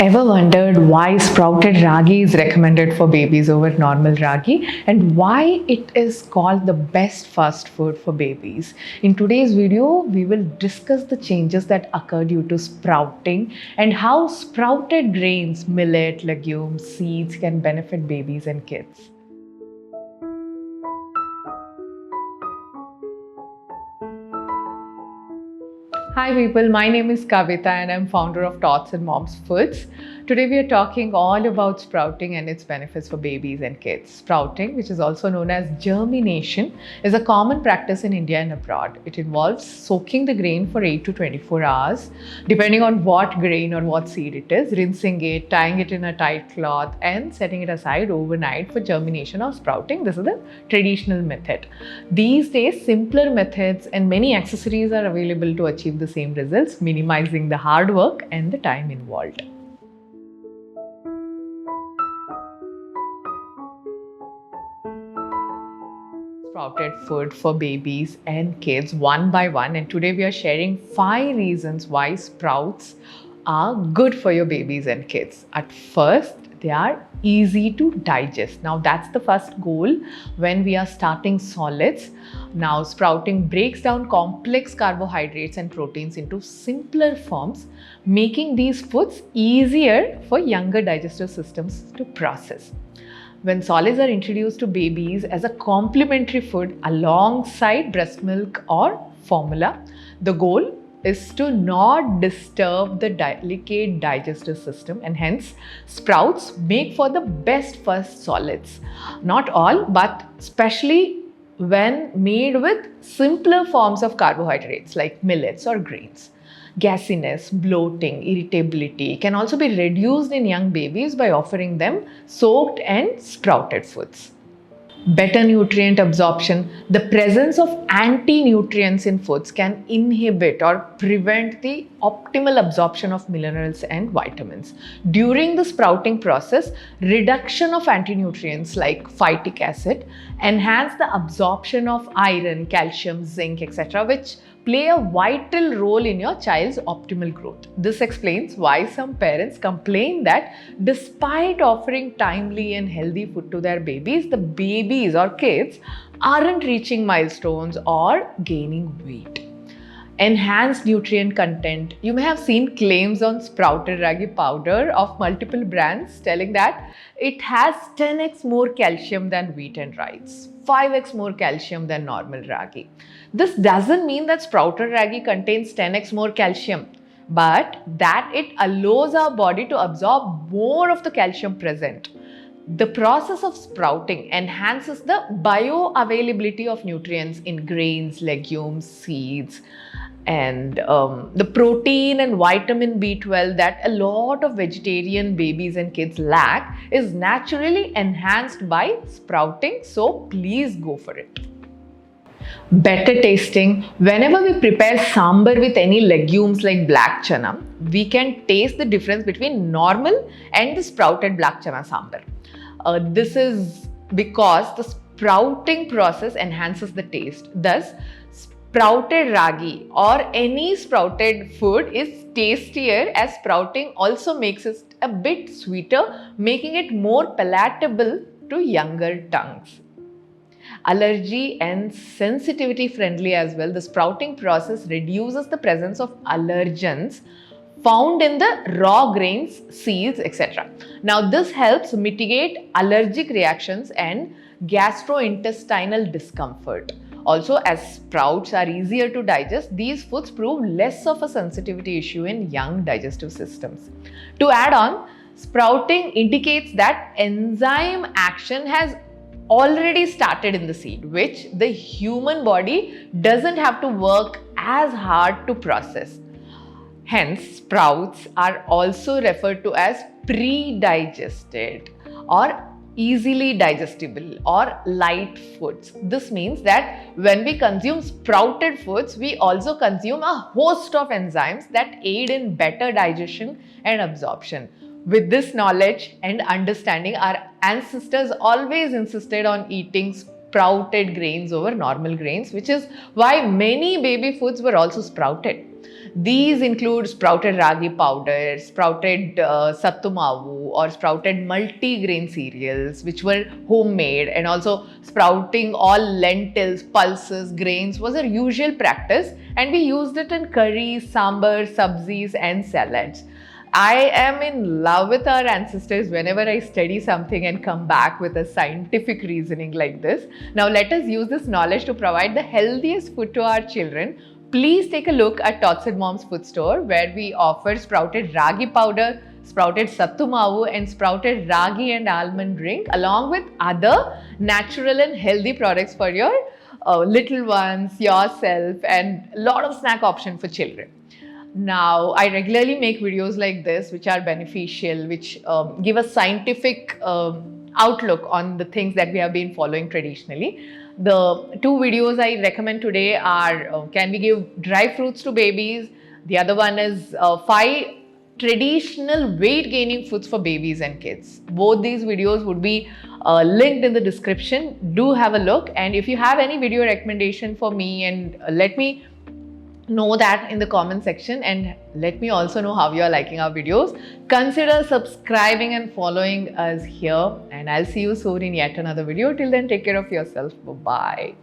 Ever wondered why sprouted ragi is recommended for babies over normal ragi and why it is called the best fast food for babies? In today's video, we will discuss the changes that occur due to sprouting and how sprouted grains, millet, legumes, seeds can benefit babies and kids. Hi people, my name is Kavitha and I'm founder of Tots and Moms Foods. Today we are talking all about sprouting and its benefits for babies and kids. Sprouting, which is also known as germination, is a common practice in India and abroad. It involves soaking the grain for 8 to 24 hours, depending on what grain or what seed it is, rinsing it, tying it in a tight cloth and setting it aside overnight for germination or sprouting. This is the traditional method. These days, simpler methods and many accessories are available to achieve the same results, minimizing the hard work and the time involved. Sprouted food for babies and kids one by one, and today we are sharing 5 reasons why sprouts are good for your babies and kids. At first, they are easy to digest. Now that's the first goal when we are starting solids. Now sprouting breaks down complex carbohydrates and proteins into simpler forms, making these foods easier for younger digestive systems to process. When solids are introduced to babies as a complementary food alongside breast milk or formula, the goal is to not disturb the delicate digestive system, and hence sprouts make for the best first solids. Not all, but especially when made with simpler forms of carbohydrates like millets or grains. Gassiness, bloating, irritability can also be reduced in young babies by offering them soaked and sprouted foods. Better nutrient absorption. The presence of anti-nutrients in foods can inhibit or prevent the optimal absorption of minerals and vitamins. During the sprouting process, reduction of anti-nutrients like phytic acid enhance the absorption of iron, calcium, zinc, etc., which play a vital role in your child's optimal growth. This explains why some parents complain that despite offering timely and healthy food to their babies, the babies or kids aren't reaching milestones or gaining weight. Enhanced nutrient content. You may have seen claims on sprouted ragi powder of multiple brands telling that it has 10x more calcium than wheat and rice, 5x more calcium than normal ragi. This doesn't mean that sprouted ragi contains 10x more calcium, but that it allows our body to absorb more of the calcium present. The process of sprouting enhances the bioavailability of nutrients in grains, legumes, seeds, and the protein and vitamin B12 that a lot of vegetarian babies and kids lack is naturally enhanced by sprouting, so please go for it. Better tasting. Whenever we prepare sambar with any legumes like black chana, we can taste the difference between normal and the sprouted black chana sambar. This is because the sprouting process enhances the taste. Thus, sprouted ragi or any sprouted food is tastier, as sprouting also makes it a bit sweeter, making it more palatable to younger tongues. Allergy and sensitivity friendly as well. The sprouting process reduces the presence of allergens found in the raw grains, seeds, etc. Now this helps mitigate allergic reactions and gastrointestinal discomfort. Also, as sprouts are easier to digest, these foods prove less of a sensitivity issue in young digestive systems. To add on, sprouting indicates that enzyme action has already started in the seed, which the human body doesn't have to work as hard to process. Hence, sprouts are also referred to as pre-digested or easily digestible or light foods. This means that when we consume sprouted foods, we also consume a host of enzymes that aid in better digestion and absorption. With this knowledge and understanding, our ancestors always insisted on eating sprouted grains over normal grains, which is why many baby foods were also sprouted. These include sprouted ragi powder, sprouted sattu mavu, or sprouted multi-grain cereals, which were homemade, and also sprouting all lentils, pulses, grains was a usual practice, and we used it in curries, sambar, sabzis, and salads. I am in love with our ancestors whenever I study something and come back with a scientific reasoning like this. Now, let us use this knowledge to provide the healthiest food to our children. Please take a look at Tots and Moms Food Store, where we offer sprouted ragi powder, sprouted sattu mavu, and sprouted ragi and almond drink, along with other natural and healthy products for your little ones, yourself, and a lot of snack option for children. Now, I regularly make videos like this, which are beneficial, which give a scientific outlook on the things that we have been following traditionally. The two videos I recommend today are can we give dry fruits to babies? The other one is 5 traditional weight gaining foods for babies and kids. Both these videos would be linked in the description. Do have a look. And if you have any video recommendation for me, and let me know that in the comment section, and let me also know how you are liking our videos. Consider subscribing and following us here, and I'll see you soon in yet another video. Till then, take care of yourself. Bye bye.